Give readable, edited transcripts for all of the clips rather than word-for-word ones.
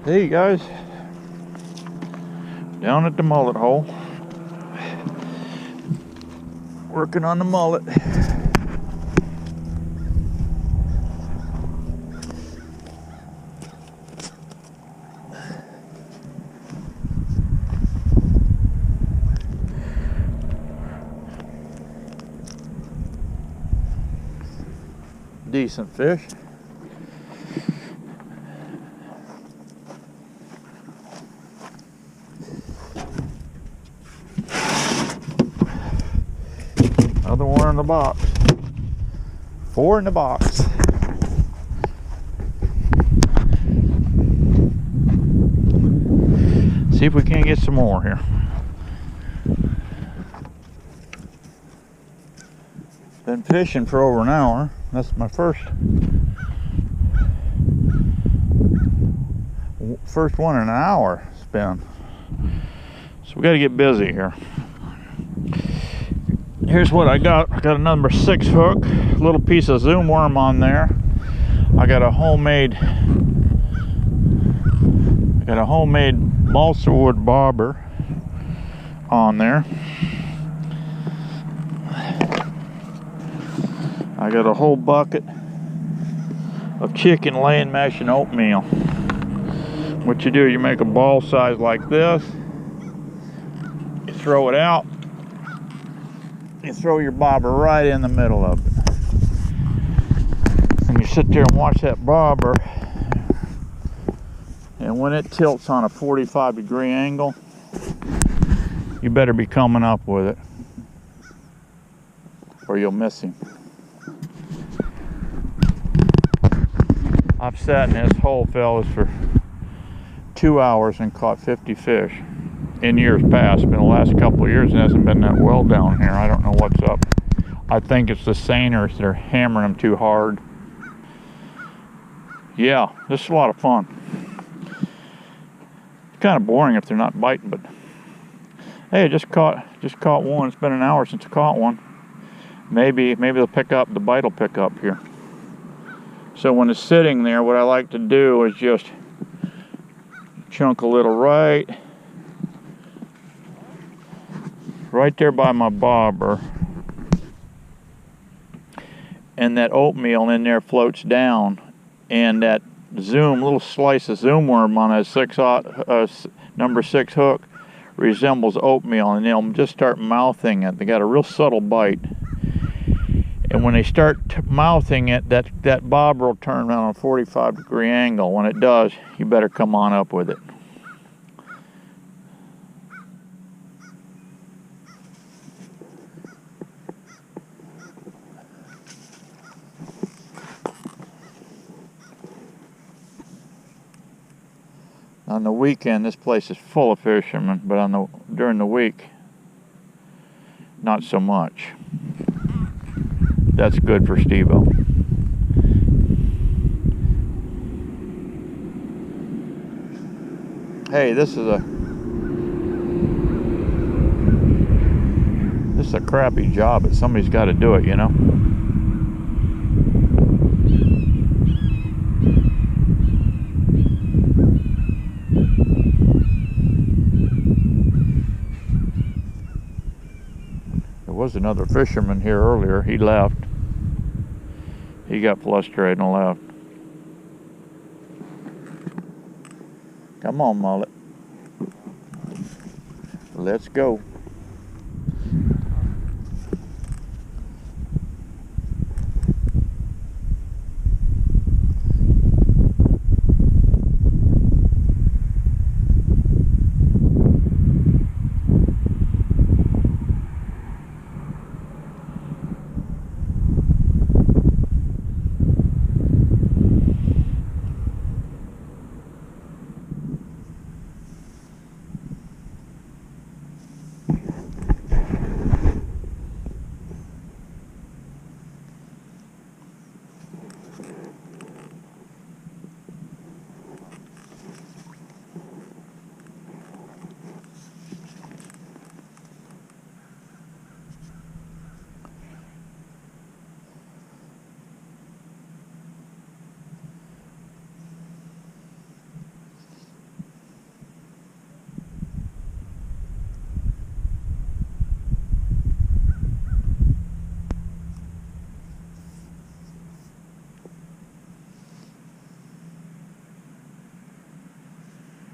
Hey guys, down at the mullet hole, working on the mullet. Decent fish. Another one in the box. 4 in the box. See if we can't get some more here. Been fishing for over an hour. That's my first one in an hour spin. So we got to get busy here. Here's what I got. I got a number 6 hook, little piece of zoom worm on there. I got a homemade balsa wood bobber on there. I got a whole bucket of chicken laying mash and oatmeal. What you do, you make a ball size like this, you throw it out, you throw your bobber right in the middle of it, and you sit there and watch that bobber, and when it tilts on a 45-degree angle, you better be coming up with it or you'll miss him. I've sat in this hole, fellas, for 2 hours and caught 50 fish in years past. But in the last couple of years, it hasn't been that well down here. I don't know what's up. I think it's the seiners. They're hammering them too hard. Yeah, this is a lot of fun. It's kind of boring if they're not biting, but hey, I just caught one. It's been an hour since I caught one. Maybe they'll pick up. The bite will pick up here. So when it's sitting there, what I like to do is just chunk a little right there by my bobber, and that oatmeal in there floats down, and that little slice of zoom worm on a number 6 hook resembles oatmeal, and they'll just start mouthing it. They got a real subtle bite. And when they start mouthing it, that bobber will turn on a 45-degree angle. When it does, you better come on up with it. On the weekend, this place is full of fishermen, but during the week, not so much. That's good for Steve-O. Hey, this is a crappy job, but somebody's got to do it, you know. There was another fisherman here earlier. He left. He got frustrated and left. Come on, mullet. Let's go.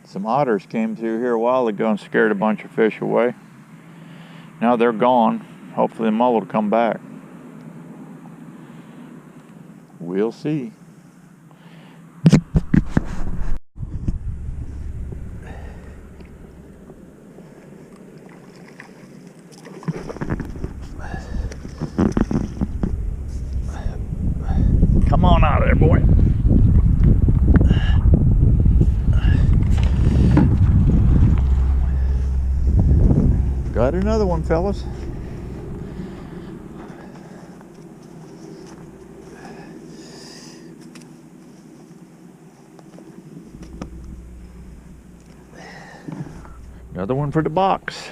Some otters came through here a while ago and scared a bunch of fish away. Now they're gone. Hopefully the mullet will come back. We'll see. Come on out of there, boy. Got another one, fellas. Another one for the box.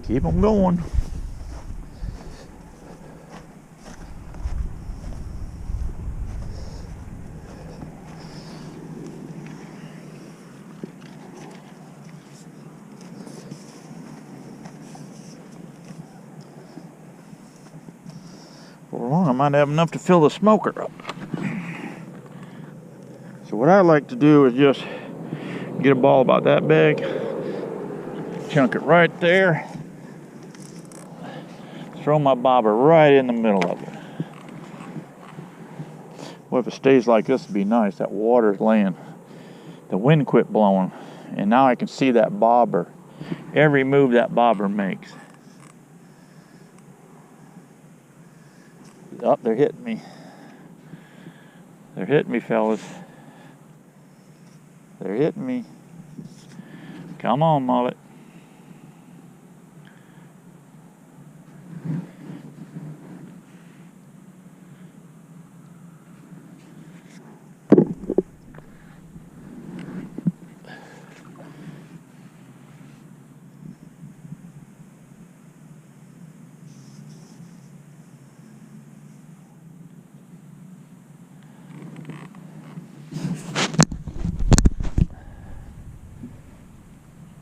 Keep them going. For long, I might have enough to fill the smoker up. So what I like to do is just get a ball about that big, chunk it right there, throw my bobber right in the middle of it. Well, if it stays like this, it'd be nice. That water's laying. The wind quit blowing, and now I can see that bobber. Every move that bobber makes. Oh, they're hitting me. They're hitting me, fellas. They're hitting me. Come on, mullet.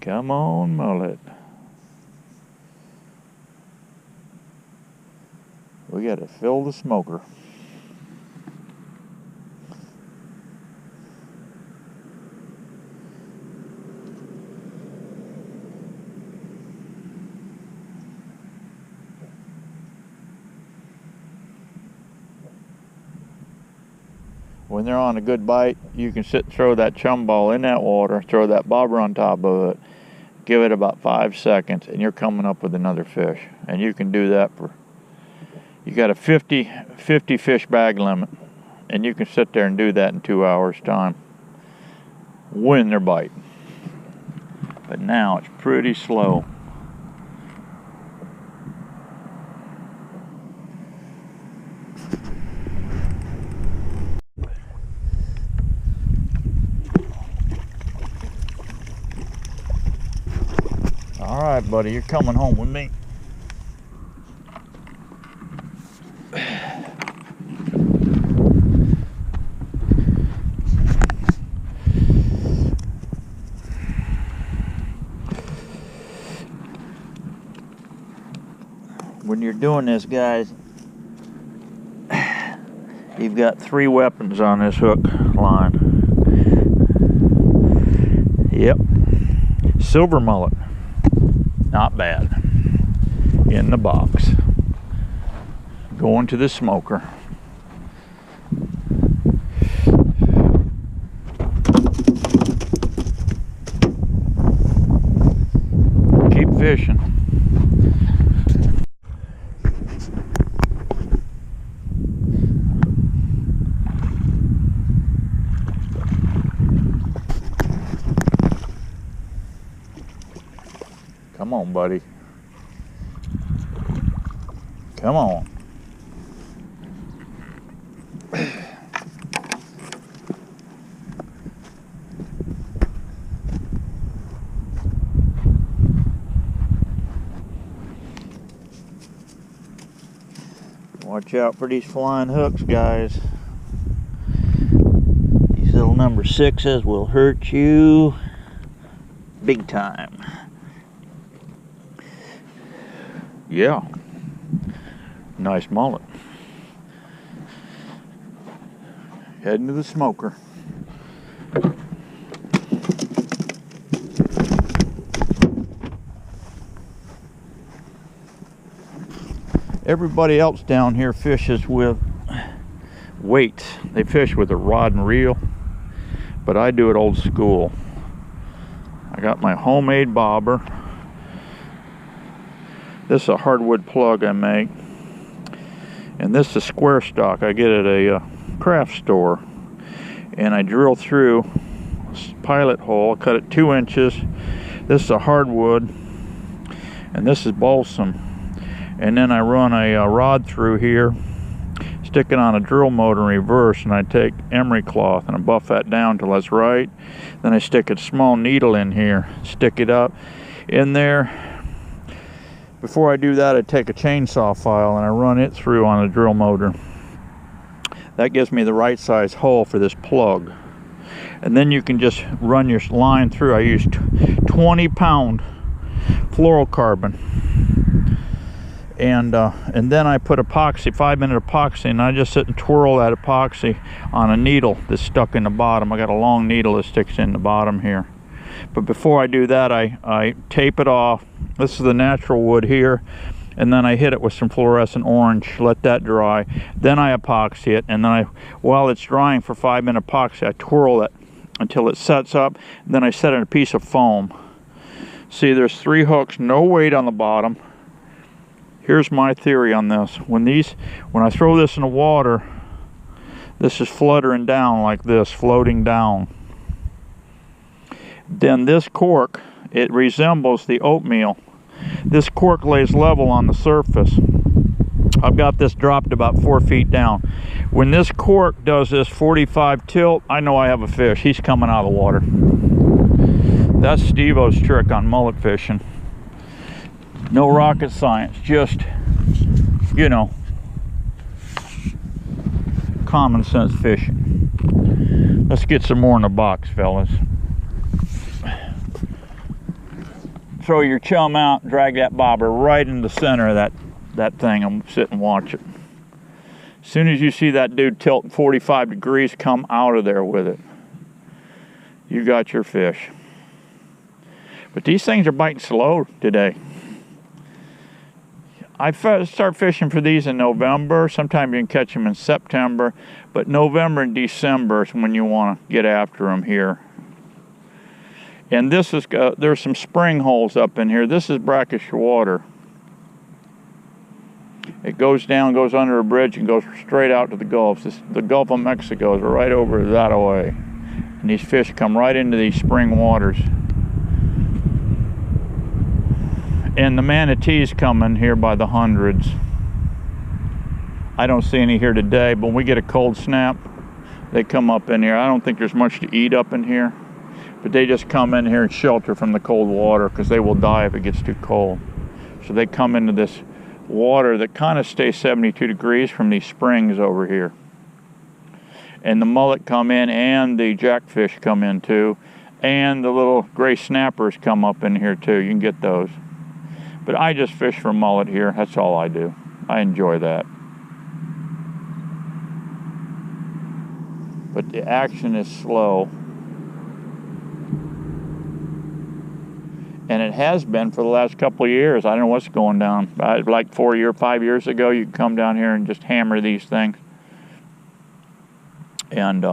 Come on, mullet. We got to fill the smoker. When they're on a good bite, you can sit and throw that chum ball in that water, throw that bobber on top of it, give it about 5 seconds, and you're coming up with another fish. And you can do that for, you got a 50 fish bag limit, and you can sit there and do that in 2 hours time when they're biting. But now it's pretty slow. All right, buddy, you're coming home with me. When you're doing this, guys, you've got 3 weapons on this hook line. Yep, silver mullet. Not bad. In the box. Going to the smoker. Keep fishing. Come on, buddy. Come on. Watch out for these flying hooks, guys. These little number 6s will hurt you big time. Yeah, nice mullet. Heading to the smoker. Everybody else down here fishes with weights. They fish with a rod and reel, but I do it old school. I got my homemade bobber. This is a hardwood plug I make, and this is square stock I get at a craft store, and I drill through a pilot hole, cut it 2 inches. This is a hardwood, and this is balsam, and then I run a rod through here, stick it on a drill motor in reverse, and I take emery cloth and I buff that down till that's right. Then I stick a small needle in here, stick it up in there. Before I do that, I take a chainsaw file and I run it through on a drill motor. That gives me the right size hole for this plug. And then you can just run your line through. I use 20-pound fluorocarbon. And then I put epoxy, 5-minute epoxy, and I just sit and twirl that epoxy on a needle that's stuck in the bottom. I got a long needle that sticks in the bottom here. But before I do that, I tape it off. This is the natural wood here, and then I hit it with some fluorescent orange, let that dry. Then I epoxy it, and then while it's drying for 5-minute epoxy, I twirl it until it sets up. And then I set it in a piece of foam. See, there's 3 hooks, no weight on the bottom. Here's my theory on this. When I throw this in the water, this is fluttering down like this, floating down. Then this cork, it resembles the oatmeal. This cork lays level on the surface. I've got this dropped about 4 feet down. When this cork does this 45 tilt, I know I have a fish. He's coming out of the water. That's Steve-O's trick on mullet fishing. No rocket science, just, you know, common sense fishing. Let's get some more in the box, fellas. Throw your chum out, drag that bobber right in the center of that thing, and sit and watch it. As soon as you see that dude tilt 45 degrees, come out of there with it. You got your fish. But these things are biting slow today. I start fishing for these in November. Sometimes you can catch them in September, but November and December is when you want to get after them here. And this is, there's some spring holes up in here. This is brackish water. It goes down, goes under a bridge, and goes straight out to the Gulf. The Gulf of Mexico is right over that way. And these fish come right into these spring waters. And the manatees come in here by the hundreds. I don't see any here today, but when we get a cold snap, they come up in here. I don't think there's much to eat up in here, but they just come in here and shelter from the cold water because they will die if it gets too cold. So they come into this water that kind of stays 72 degrees from these springs over here. And the mullet come in, and the jackfish come in too, and the little gray snappers come up in here too. You can get those. But I just fish for mullet here. That's all I do. I enjoy that. But the action is slow. And it has been for the last couple of years. I don't know what's going down. Like 5 years ago, you could come down here and just hammer these things. And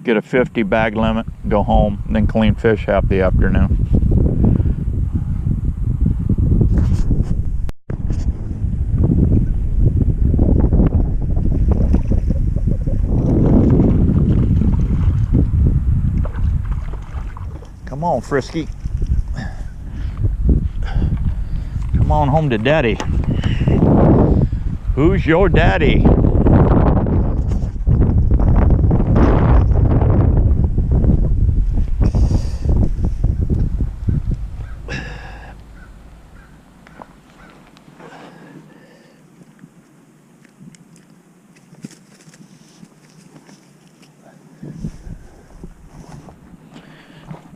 get a 50 bag limit, go home, and then clean fish half the afternoon. Come on, Frisky. Come on home to Daddy. Who's your daddy?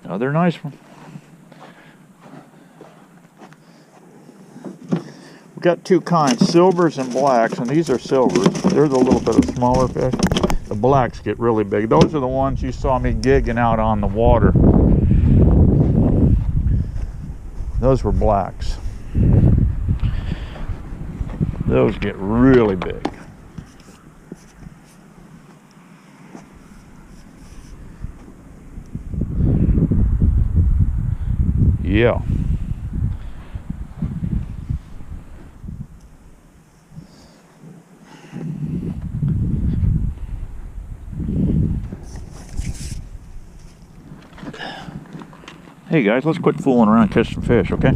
Another nice one. got two kinds, silvers and blacks, and these are silvers. There's a little bit of smaller fish. The blacks get really big. Those are the ones you saw me gigging out on the water. Those were blacks. Those get really big. Yeah. Hey guys, let's quit fooling around and catch some fish, okay?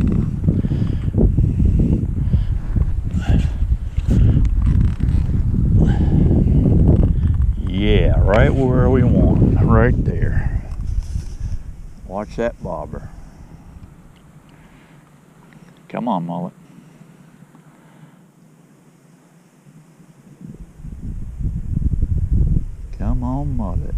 Yeah, right where we want, right there. Watch that bobber. Come on, Mullet. Come on, Mullet.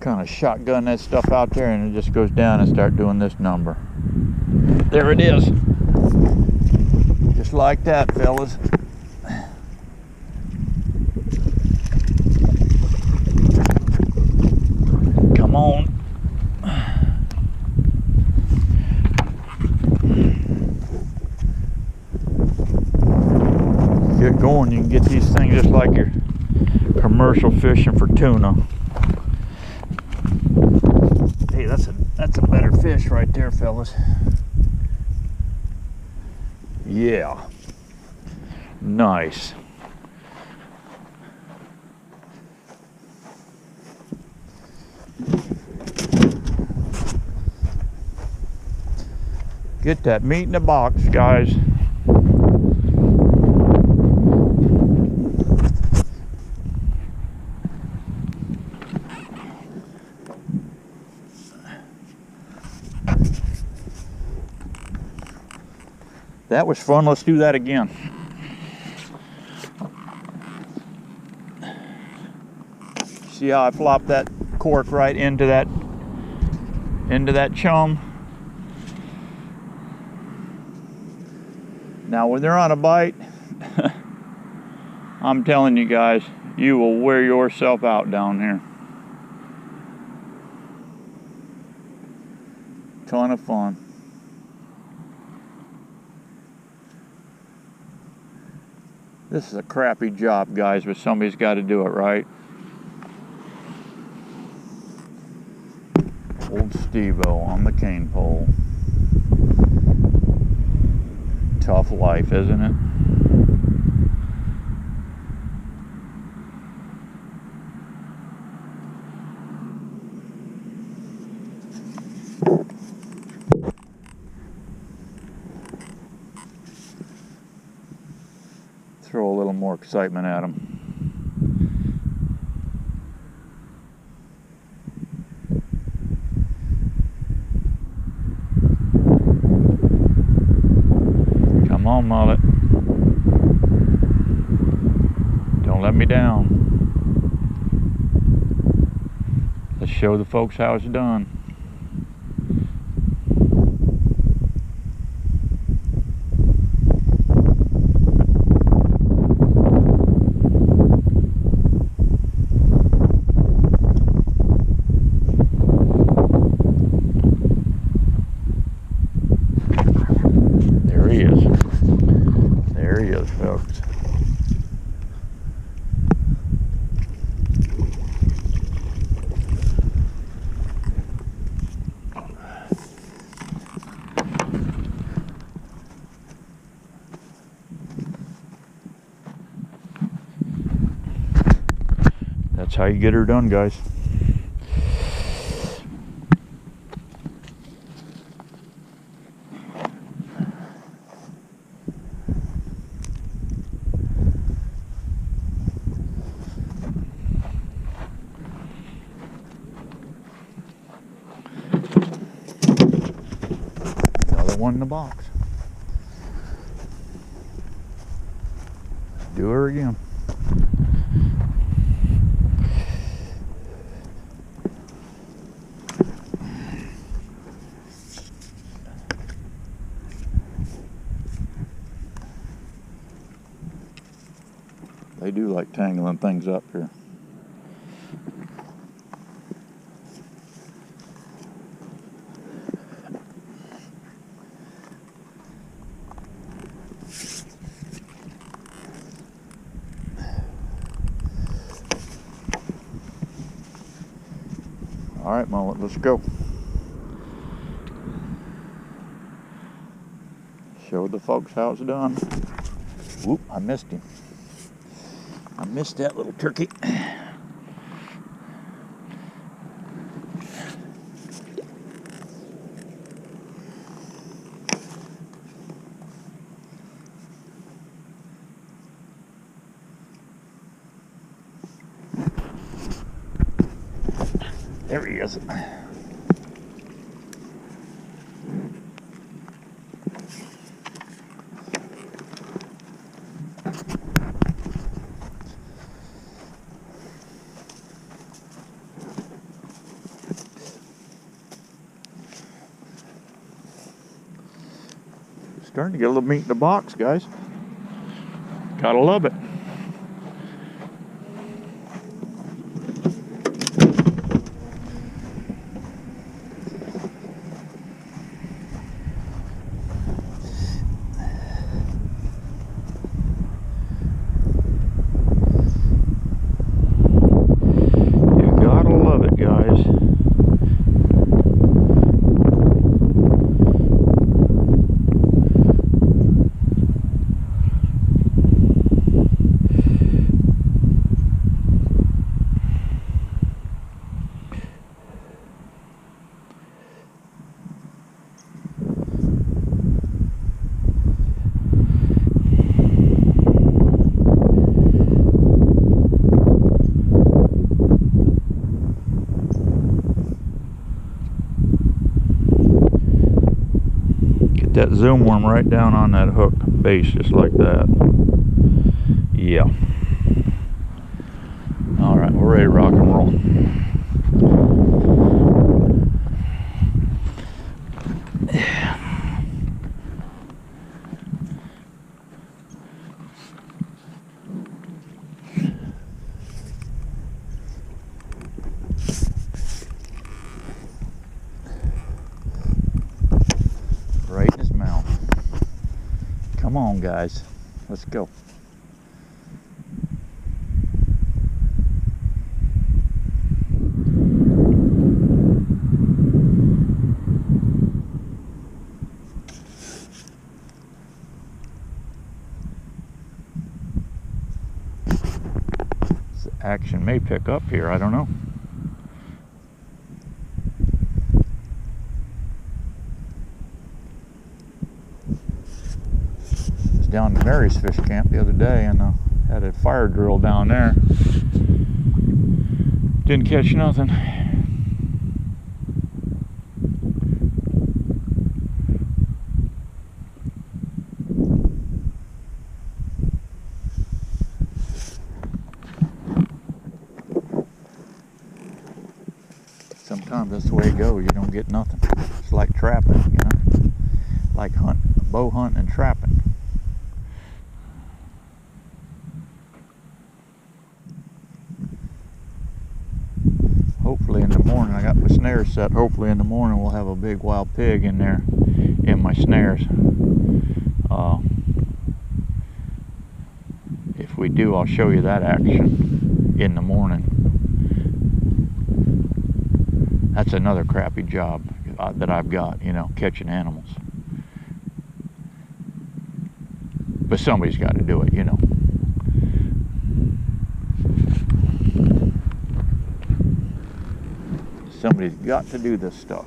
Kind of shotgun that stuff out there and it just goes down and start doing this number. There it is. Just like that, fellas. Come on. Get going, you can get these things just like your commercial fishing for tuna. Hey, that's a better fish right there, fellas. Yeah. Nice. Get that meat in the box, guys. That was fun. Let's do that again. See how I flopped that cork right into that chum? Now when they're on a bite, I'm telling you guys, you will wear yourself out down here. Ton of fun. This is a crappy job, guys, but somebody's got to do it, right? Old Steve-O on the cane pole. Tough life, isn't it? Throw a little more excitement at them. Come on, Mullet. Don't let me down. Let's show the folks how it's done. There he is, folks. That's how you get her done, guys. one in the box. Do her again. They do like tangling things up here. All right, Mullet, let's go. Show the folks how it's done. Whoop, I missed him. I missed that little turkey. There he is. Starting to get a little meat in the box, guys. Gotta love it. That zoom worm right down on that hook base, just like that. Yeah. All right, we're ready to rock and roll. Right in his mouth. Come on, guys. Let's go. This action may pick up here, I don't know. Down to Mary's fish camp the other day and had a fire drill down there. Didn't catch nothing. Sometimes that's the way it goes. You don't get nothing. It's like trapping, you know, like bow hunting and trapping. Hopefully in the morning, I got my snare set. Hopefully in the morning we'll have a big wild pig in there in my snares. If we do, I'll show you that action in the morning. That's another crappy job that I've got, you know, catching animals. But somebody's got to do it, you know. Somebody's got to do this stuff.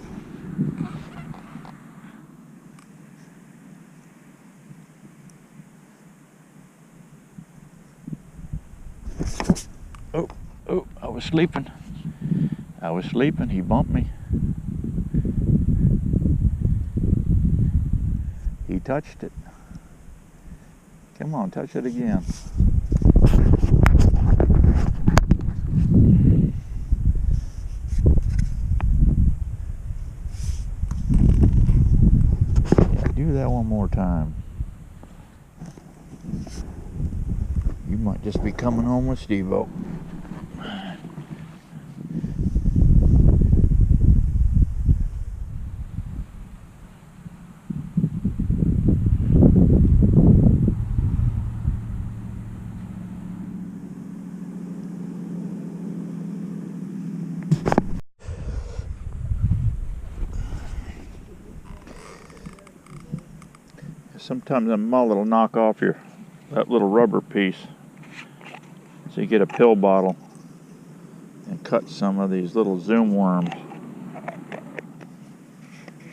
Oh, I was sleeping. He bumped me. touched it. Come on, touch it again. Yeah, do that one more time. You might just be coming home with Steve-O. Sometimes a mullet will knock off that little rubber piece. So you get a pill bottle and cut some of these little zoom worms.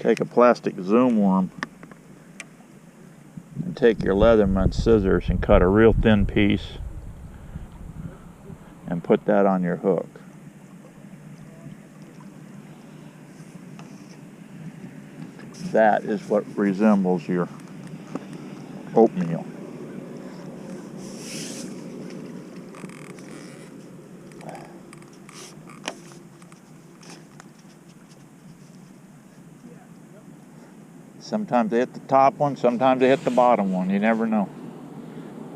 Take a plastic zoom worm and take your Leatherman scissors and cut a real thin piece and put that on your hook. That is what resembles your oatmeal. Sometimes they hit the top one, sometimes they hit the bottom one. You never know.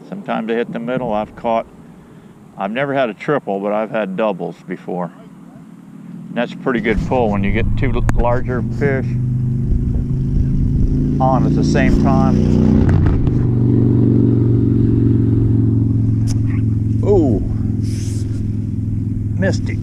Sometimes they hit the middle. I've never had a triple, but I've had doubles before. And that's a pretty good pull when you get two larger fish on at the same time. Ooh, misty.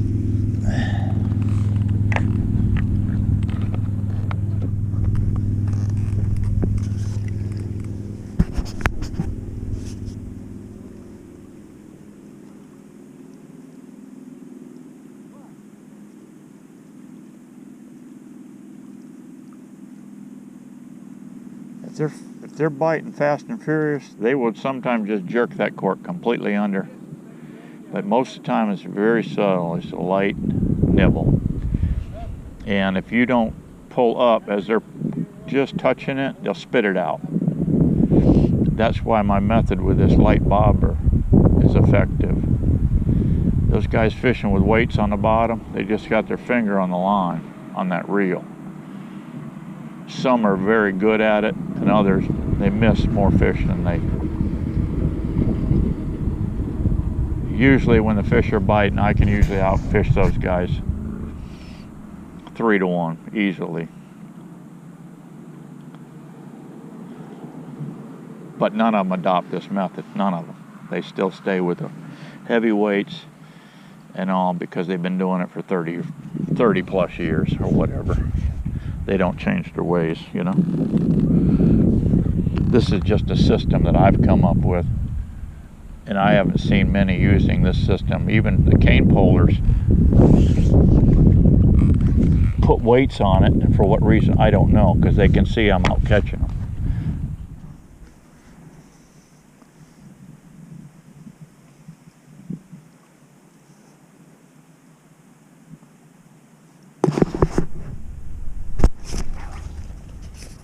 If they're biting fast and furious, they would sometimes just jerk that cork completely under. But most of the time it's very subtle. It's a light nibble. And if you don't pull up as they're just touching it, they'll spit it out. That's why my method with this light bobber is effective. Those guys fishing with weights on the bottom, they just got their finger on the line on that reel. Some are very good at it, and others, they miss more fish than they. Usually when the fish are biting, I can usually outfish those guys 3 to 1 easily. But none of them adopt this method, none of them. They still stay with the heavy weights and all because they've been doing it for 30 plus years or whatever. They don't change their ways, you know. This is just a system that I've come up with, and I haven't seen many using this system. Even the cane pullers put weights on it, and for what reason, I don't know, because they can see I'm out catching them.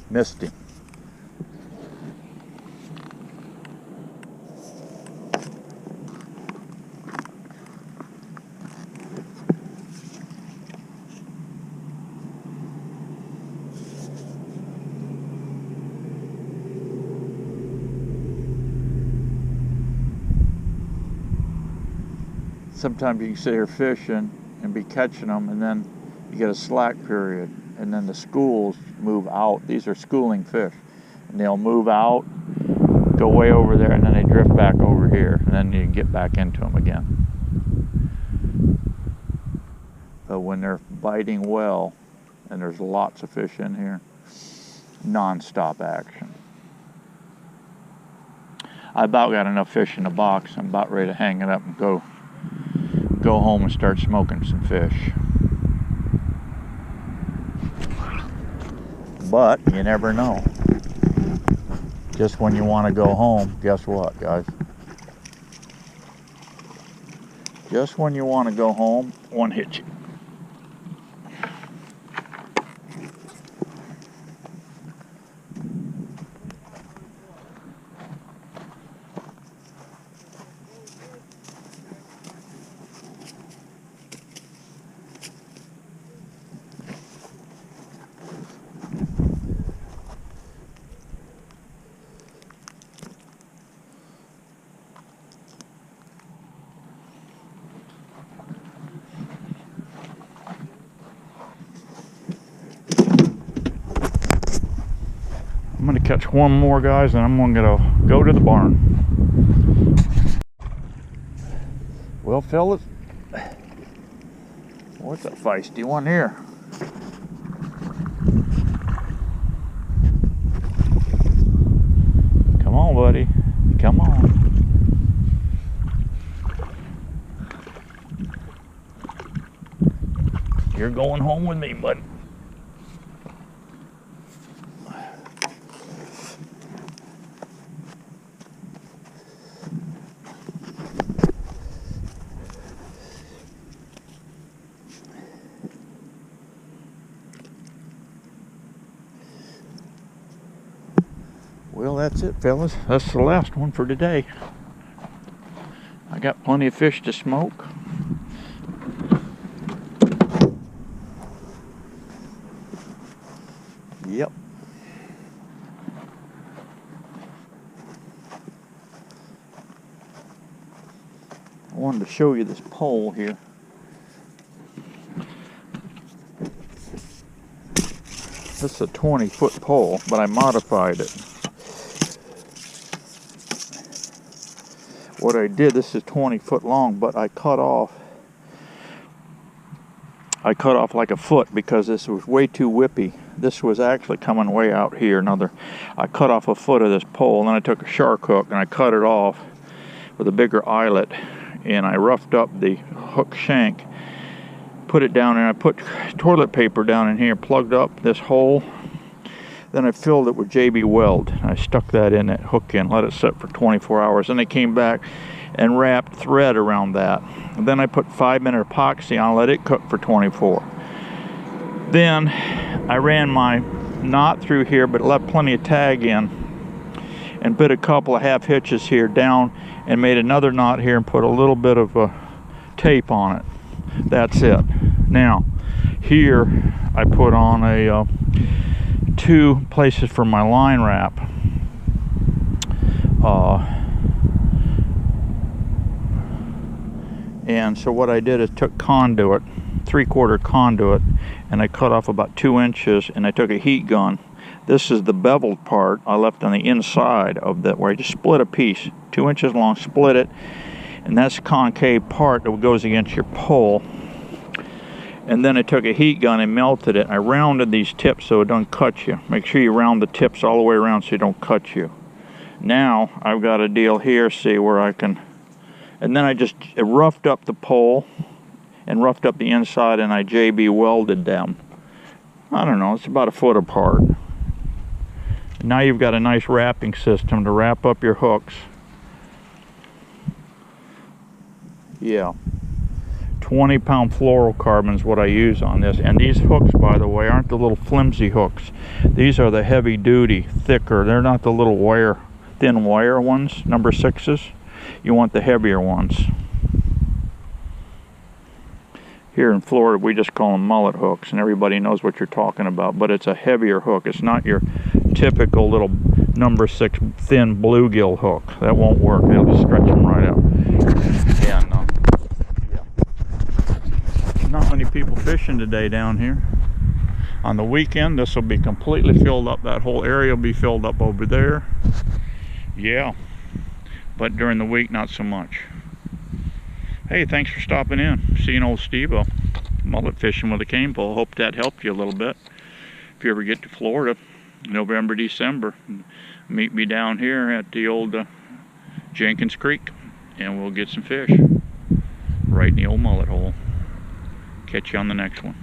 Missed him. Sometimes you can sit here fishing and be catching them, and then you get a slack period, and then the schools move out. These are schooling fish, and they'll move out, go way over there, and then they drift back over here, and then you can get back into them again. But when they're biting well, and there's lots of fish in here, non-stop action. I about got enough fish in the box. I'm about ready to hang it up and go home and start smoking some fish. But you never know. Just when you want to go home, guess what, guys? Just when you want to go home, one hits you. I'm gonna catch one more, guys, and I'm gonna go to the barn. Well, fellas, what's a feisty one here? Come on, buddy. Come on. You're going home with me, bud. Well, that's it, fellas. That's the last one for today. I got plenty of fish to smoke. Yep. I wanted to show you this pole here. This is a 20-foot pole, but I modified it. What I did, this is 20 foot long, but I cut off like a foot because this was way too whippy. This was actually coming way out here. I cut off a foot of this pole, and then I took a shark hook and I cut it off with a bigger eyelet, and I roughed up the hook shank, put it down, and I put toilet paper down in here, plugged up this hole. Then I filled it with JB Weld. I stuck that in, that hook in, let it sit for 24 hours. Then I came back and wrapped thread around that. And then I put 5-minute epoxy on, let it cook for 24. Then I ran my knot through here, but left plenty of tag in, and put a couple of half hitches here down, and made another knot here and put a little bit of tape on it. That's it. Now, here I put on a 2 places for my line wrap. And so what I did is took conduit, 3/4 conduit, and I cut off about 2 inches, and I took a heat gun. This is the beveled part I left on the inside of that, where I just split a piece, 2 inches long, split it, and that's the concave part that goes against your pole. And then I took a heat gun and melted it. I rounded these tips so it don't cut you. Make sure you round the tips all the way around so it don't cut you. Now I've got a deal here, see, where I can, and then I just roughed up the pole and roughed up the inside, and I JB welded them. I don't know, it's about a foot apart. Now you've got a nice wrapping system to wrap up your hooks. Yeah. 20-pound fluorocarbon is what I use on this. And these hooks, by the way, aren't the little flimsy hooks. These are the heavy-duty, thicker. They're not the little wire, thin wire ones, number 6s. You want the heavier ones. Here in Florida, we just call them mullet hooks, and everybody knows what you're talking about. But it's a heavier hook. It's not your typical little number 6 thin bluegill hook. That won't work. It'll just stretch them right out. And not many people fishing today down here. On the weekend, this will be completely filled up. That whole area will be filled up over there. Yeah, but during the week, not so much. Hey, thanks for stopping in. Seeing old Steve-O, mullet fishing with a cane pole. Hope that helped you a little bit. If you ever get to Florida, November, December, meet me down here at the old Jenkins Creek, and we'll get some fish right in the old mullet hole. Catch you on the next one.